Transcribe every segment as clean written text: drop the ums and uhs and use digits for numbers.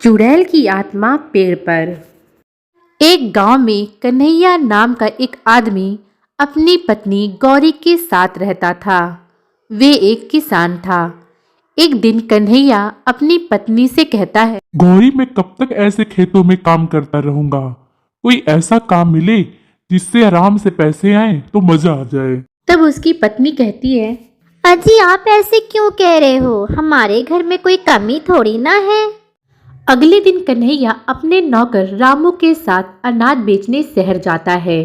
चुड़ैल की आत्मा पेड़ पर। एक गांव में कन्हैया नाम का एक आदमी अपनी पत्नी गौरी के साथ रहता था। वे एक किसान था। एक दिन कन्हैया अपनी पत्नी से कहता है, गौरी, मैं कब तक ऐसे खेतों में काम करता रहूंगा। कोई ऐसा काम मिले जिससे आराम से पैसे आए तो मजा आ जाए। तब उसकी पत्नी कहती है, अजी आप ऐसे क्यों कह रहे हो, हमारे घर में कोई कमी थोड़ी ना है। अगले दिन कन्हैया अपने नौकर रामू के साथ अनाज बेचने शहर जाता है।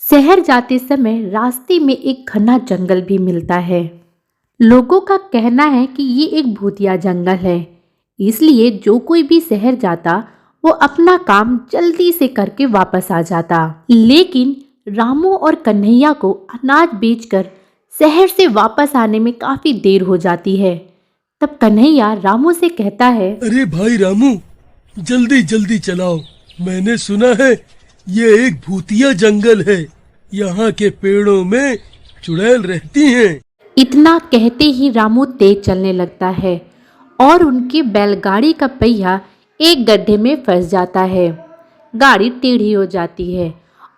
शहर जाते समय रास्ते में एक घना जंगल भी मिलता है। लोगों का कहना है कि ये एक भूतिया जंगल है, इसलिए जो कोई भी शहर जाता वो अपना काम जल्दी से करके वापस आ जाता। लेकिन रामू और कन्हैया को अनाज बेचकर शहर से वापस आने में काफी देर हो जाती है। तब कन्हैया रामू से कहता है, अरे भाई रामू, जल्दी जल्दी चलाओ। मैंने सुना है ये एक भूतिया जंगल है, यहाँ के पेड़ों में चुड़ैल रहती हैं। इतना कहते ही रामू तेज चलने लगता है और उनकी बैलगाड़ी का पहिया एक गड्ढे में फंस जाता है। गाड़ी टेढ़ी हो जाती है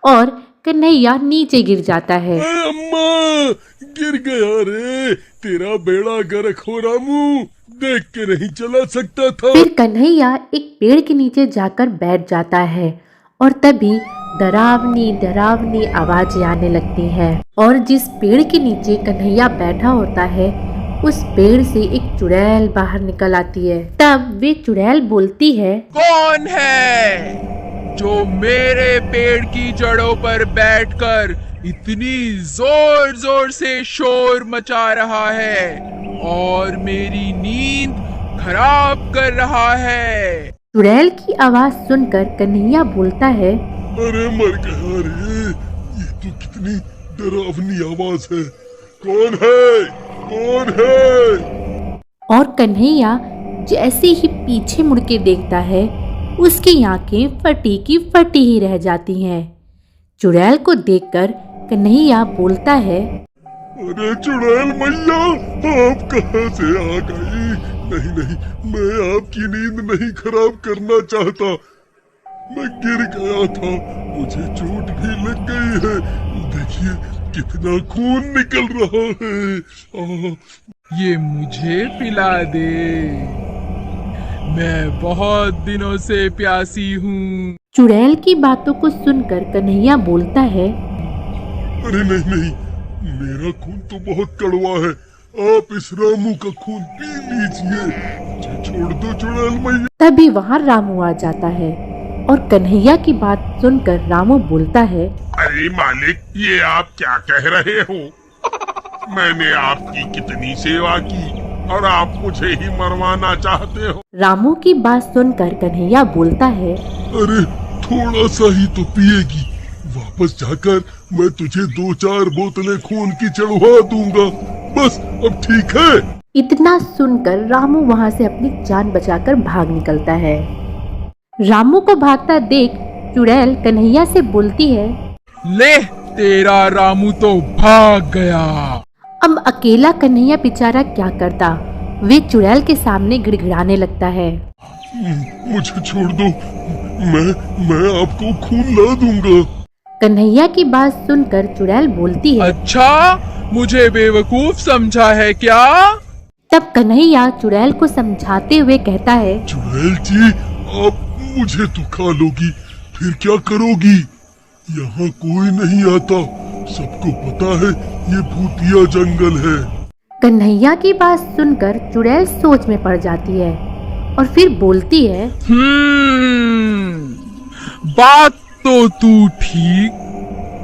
और कन्हैया नीचे गिर जाता है। अम्मा, गिर गया रे, तेरा बेड़ा गर्क हो रामू, देख के नहीं चला सकता था। फिर कन्हैया एक पेड़ के नीचे जाकर बैठ जाता है और तभी डरावनी डरावनी आवाजें आने लगती हैं और जिस पेड़ के नीचे कन्हैया बैठा होता है उस पेड़ से एक चुड़ैल बाहर निकल आती है। तब वे चुड़ैल बोलती है, कौन है जो मेरे पेड़ की जड़ों पर बैठकर इतनी जोर जोर से शोर मचा रहा है और मेरी नींद खराब कर रहा है। चुड़ैल की आवाज सुनकर कन्हैया बोलता है, अरे मर गया रे, ये तो कितनी डरावनी आवाज है। कौन है, कौन है? और कन्हैया जैसे ही पीछे मुड़ के देखता है उसकी आंखें फटी की फटी ही रह जाती हैं। चुड़ैल को देखकर कन्हैया बोलता है, अरे चुड़ैल मैया, आप कहाँ से आ गई? नहीं नहीं, मैं आपकी नींद नहीं खराब करना चाहता। मैं गिर गया था, मुझे चोट भी लग गई है। देखिए कितना खून निकल रहा है। ये मुझे पिला दे, मैं बहुत दिनों से प्यासी हूँ। चुड़ैल की बातों को सुनकर कन्हैया बोलता है, अरे नहीं नहीं, मेरा खून तो बहुत कड़वा है, आप इस रामू का खून पी लीजिए, मुझे छोड़ दो चुड़ैल मैया। तभी वहाँ रामू आ जाता है और कन्हैया की बात सुनकर रामू बोलता है, अरे मालिक, ये आप क्या कह रहे हो? मैंने आपकी कितनी सेवा की और आप मुझे ही मरवाना चाहते हो? रामू की बात सुनकर कन्हैया बोलता है, अरे थोड़ा सा ही तो पिएगी, वापस जाकर मैं तुझे 2-4 बोतलें खून की चढ़वा दूंगा, बस अब ठीक है। इतना सुनकर रामू वहाँ से अपनी जान बचाकर भाग निकलता है। रामू को भागता देख चुड़ैल कन्हैया से बोलती है, ले, तेरा रामू तो भाग गया। अब अकेला कन्हैया बेचारा क्या करता, वे चुड़ैल के सामने गिड़गिड़ाने लगता है। मुझे छोड़ दो, मैं आपको खून ला दूंगा। कन्हैया की बात सुनकर चुड़ैल बोलती है, अच्छा, मुझे बेवकूफ समझा है क्या? तब कन्हैया चुड़ैल को समझाते हुए कहता है, चुड़ैल जी, आप मुझे तो खा लोगी, फिर क्या करोगी? यहाँ कोई नहीं आता, सबको पता है ये भूतिया जंगल है। कन्हैया की बात सुनकर चुड़ैल सोच में पड़ जाती है और फिर बोलती है, बात तो तू ठीक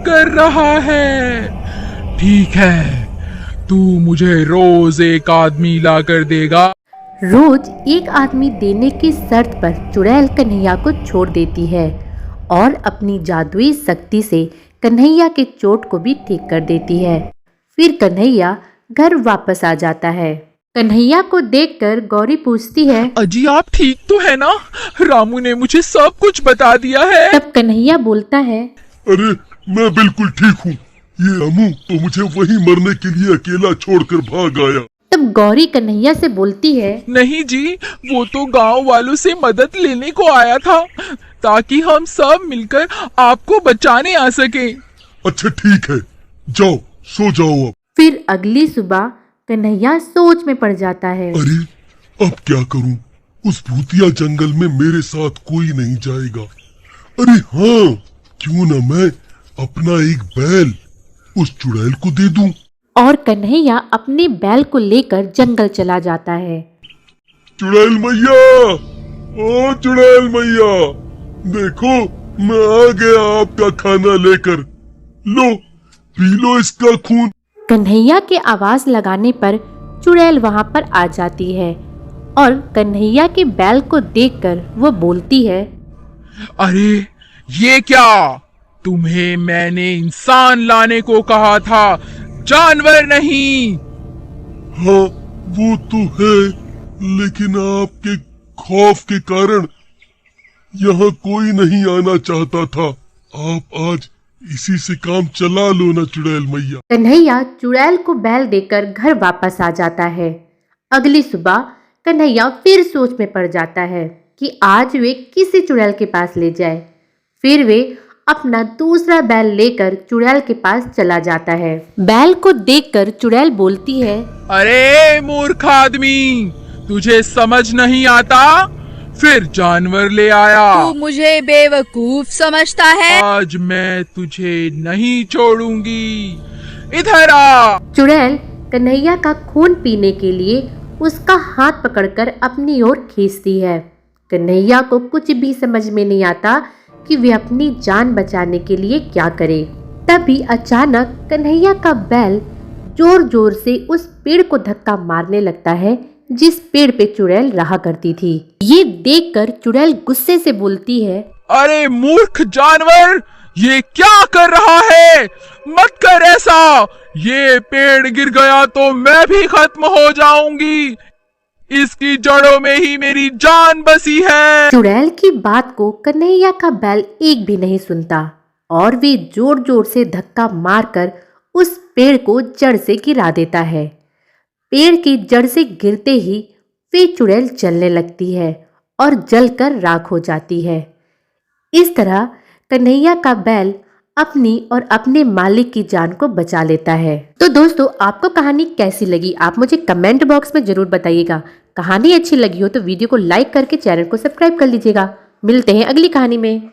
कर रहा है। ठीक है, तू मुझे रोज एक आदमी ला कर देगा। रोज एक आदमी देने की शर्त पर चुड़ैल कन्हैया को छोड़ देती है और अपनी जादुई शक्ति से कन्हैया के चोट को भी ठीक कर देती है। फिर कन्हैया घर वापस आ जाता है। कन्हैया को देखकर गौरी पूछती है, अजी आप ठीक तो है ना? रामू ने मुझे सब कुछ बता दिया है। तब कन्हैया बोलता है, अरे मैं बिल्कुल ठीक हूँ, ये रामू तो मुझे वहीं मरने के लिए अकेला छोड़कर भाग आया। तब गौरी कन्हैया से बोलती है, नहीं जी, वो तो गांव वालों से मदद लेने को आया था ताकि हम सब मिलकर आपको बचाने आ सके। अच्छा ठीक है, जाओ सो जाओ अब। फिर अगली सुबह कन्हैया सोच में पड़ जाता है। अरे अब क्या करूं? उस भूतिया जंगल में मेरे साथ कोई नहीं जाएगा। अरे हाँ, क्यों ना मैं अपना एक बैल उस चुड़ैल को दे दूं। और कन्हैया अपने बैल को लेकर जंगल चला जाता है। चुड़ैल मैया, ओ चुड़ैल मैया, देखो मैं आ गया आपका खाना लेकर। लो पी लो इसका खून। कन्हैया के आवाज लगाने पर चुड़ैल वहां पर आ जाती है और कन्हैया के बैल को देखकर वो बोलती है, अरे ये क्या? तुम्हें मैंने इंसान लाने को कहा था, जानवर नहीं। हाँ वो तो है, लेकिन आपके खौफ के कारण यहाँ कोई नहीं आना चाहता था। आप आज इसी से काम चला लो ना चुड़ैल मैया। कन्हैया चुड़ैल को बैल देकर घर वापस आ जाता है। अगली सुबह कन्हैया फिर सोच में पड़ जाता है कि आज वे किसी चुड़ैल के पास ले जाए। फिर वे अपना दूसरा बैल लेकर चुड़ैल के पास चला जाता है। बैल को देखकर चुड़ैल बोलती है, अरे मूर्ख आदमी, तुझे समझ नहीं आता? फिर जानवर ले आया। तू मुझे बेवकूफ समझता है? आज मैं तुझे नहीं छोड़ूंगी, इधर आ। चुड़ैल कन्हैया का खून पीने के लिए उसका हाथ पकड़कर अपनी ओर खींचती है। कन्हैया को कुछ भी समझ में नहीं आता कि वे अपनी जान बचाने के लिए क्या करे। तभी अचानक कन्हैया का बैल जोर जोर से उस पेड़ को धक्का मारने लगता है जिस पेड़ पे चुड़ैल रहा करती थी। ये देखकर चुड़ैल गुस्से से बोलती है, अरे मूर्ख जानवर, ये क्या कर रहा है? मत कर ऐसा। ये पेड़ गिर गया तो मैं भी खत्म हो जाऊंगी। इसकी जड़ों में ही मेरी जान बसी है। चुड़ैल की बात को कन्हैया का बैल एक भी नहीं सुनता और वे जोर जोर से धक्का मारकर उस पेड़ को जड़ से गिरा देता है। पेड़ की जड़ से गिरते ही वे चुड़ैल जलने लगती है और जलकर राख हो जाती है। इस तरह कन्हैया का बैल अपनी और अपने मालिक की जान को बचा लेता है। तो दोस्तों, आपको कहानी कैसी लगी आप मुझे कमेंट बॉक्स में जरूर बताइएगा। कहानी अच्छी लगी हो तो वीडियो को लाइक करके चैनल को सब्सक्राइब कर लीजिएगा। मिलते हैं अगली कहानी में।